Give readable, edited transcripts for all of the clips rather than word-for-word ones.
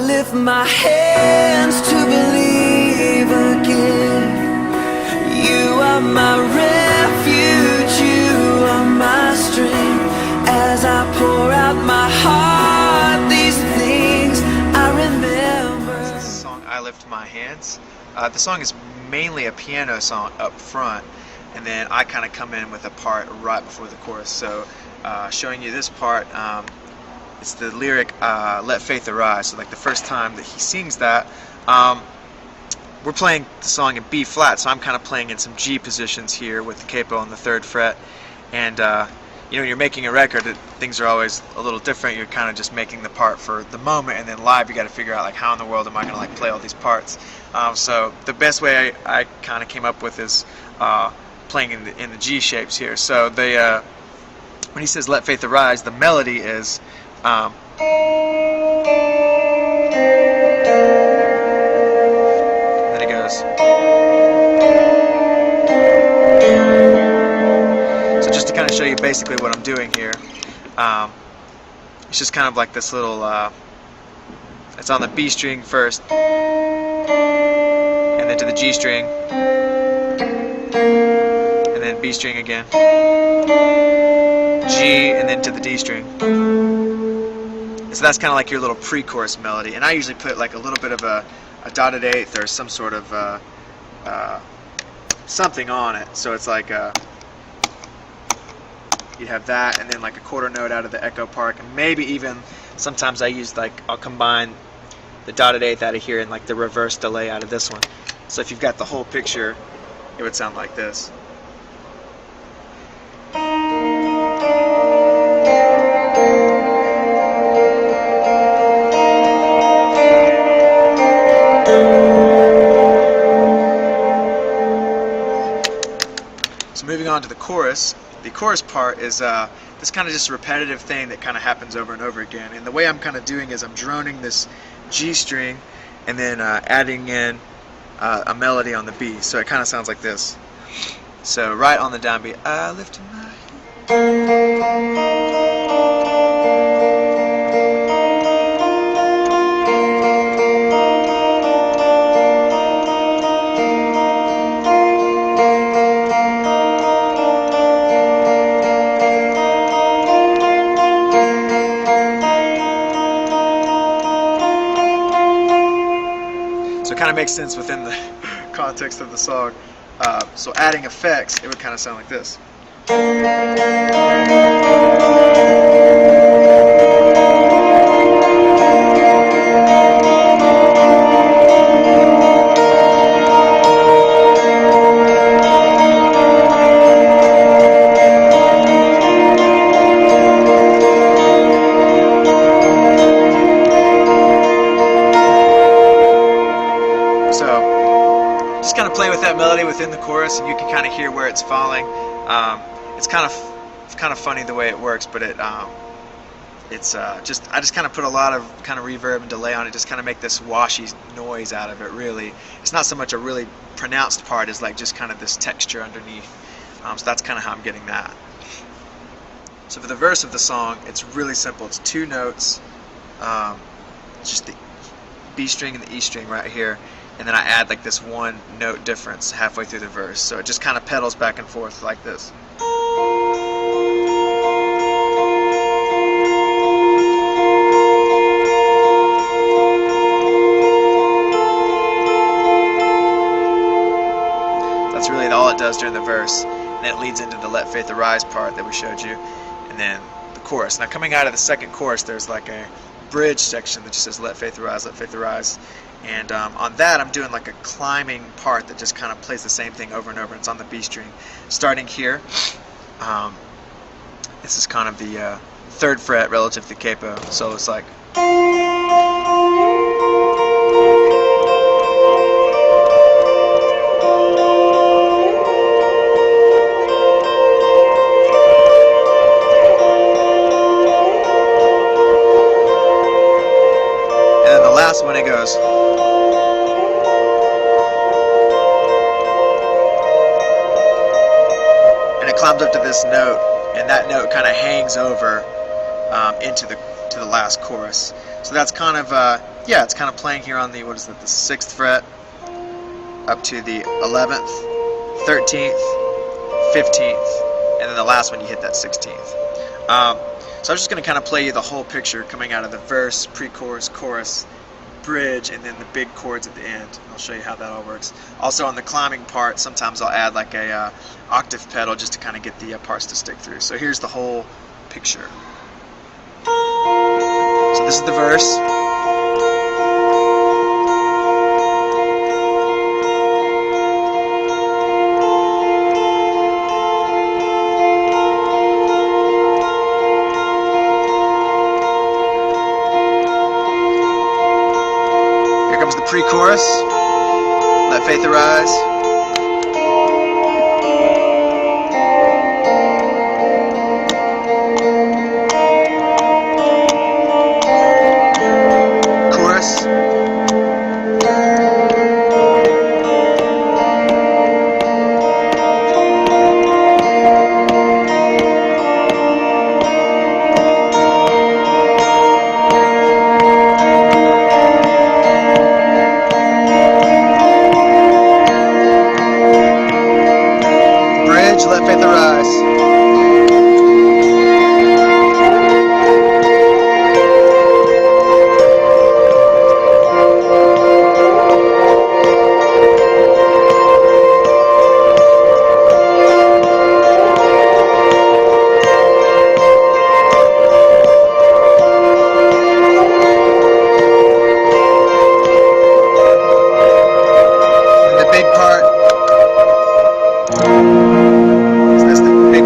lift my hands to believe again. You are my refuge, you are my strength. As I pour out my heart, these things I remember. This is the song I Lift My Hands. The song is mainly a piano song up front, and then I kind of come in with a part right before the chorus. So showing you this part, it's the lyric Let Faith Arise. So like the first time that he sings that, we're playing the song in B flat, so I'm kind of playing in some G positions here with the capo on the 3rd fret. And you know, when you're making a record, things are always a little different. You're kind of just making the part for the moment, and then live you got to figure out like how in the world am I going to like play all these parts. So the best way I kind of came up with is playing in the G shapes here. So the when he says Let Faith Arise, the melody is and then it goes. So just to kind of show you basically what I'm doing here, it's just kind of like this little, it's on the B string first, and then to the G string, and then B string again, G, and then to the D string. So that's kind of like your little pre-chorus melody, and I usually put like a little bit of a dotted eighth or some sort of something on it. So it's like you have that, and then like a quarter note out of the echo part, and maybe even sometimes I use like, I'll combine the dotted eighth out of here and like the reverse delay out of this one. So if you've got the whole picture, it would sound like this. So moving on to the chorus part is this kind of just repetitive thing that kind of happens over and over again. And the way I'm kind of doing is I'm droning this G string and then adding in a melody on the B. So it kind of sounds like this. So right on the downbeat, I lift my So it kind of makes sense within the context of the song. So adding effects, it would kind of sound like this. Just kind of play with that melody within the chorus, and you can kind of hear where it's falling. It's kind of funny the way it works, but I just kind of put a lot of kind of reverb and delay on it, just kind of make this washy noise out of it. Really, it's not so much a really pronounced part as like just kind of this texture underneath. So that's kind of how I'm getting that. So for the verse of the song, it's really simple. It's 2 notes, just the B string and the E string right here. And then I add like this 1 note difference halfway through the verse. So it just kind of pedals back and forth like this. That's really all it does during the verse. And then it leads into the Let Faith Arise part that we showed you. And then the chorus. Now coming out of the second chorus, there's like a bridge section that just says Let Faith Arise, Let Faith Arise. And on that I'm doing like a climbing part that just kind of plays the same thing over and over. It's on the B string. Starting here, this is kind of the 3rd fret relative to the capo. So it's like, and then the last one it goes. Climbs up to this note, and that note kind of hangs over into the last chorus. So that's kind of yeah, it's kind of playing here on the, what is it, the 6th fret up to the 11th, 13th, 15th, and then the last one you hit that 16th. So I'm just going to kind of play you the whole picture coming out of the verse, pre-chorus, chorus, bridge, and then the big chords at the end. I'll show you how that all works. Also on the climbing part, sometimes I'll add like a octave pedal just to kind of get the parts to stick through. So here's the whole picture. So this is the verse. Here comes the pre-chorus. Let faith arise. Chorus. Let faith arise. And the big part.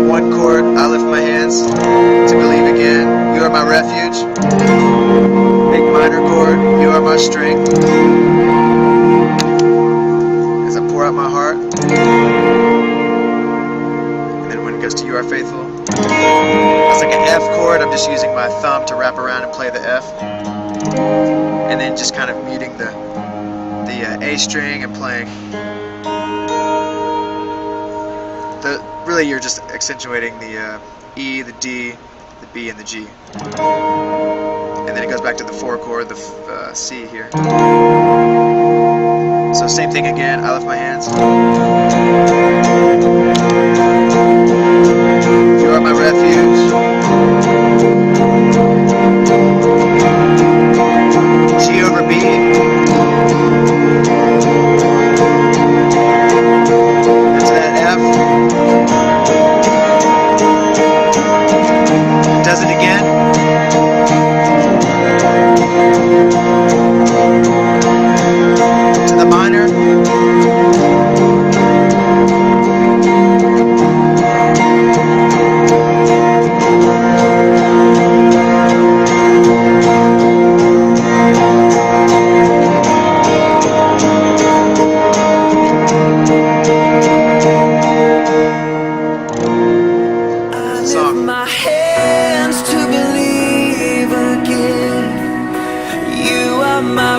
One chord, I lift my hands to believe again. You are my refuge. Big minor chord, you are my strength. As I pour out my heart. And then when it goes to you are faithful, it's like an F chord. I'm just using my thumb to wrap around and play the F. And then just kind of muting the A string and playing really you're just accentuating the E, the D, the B, and the G. And then it goes back to the 4 chord, the C here. So same thing again, I lift my hands. You are my refuge. G over B. Into that F. Does it again. To the minor. My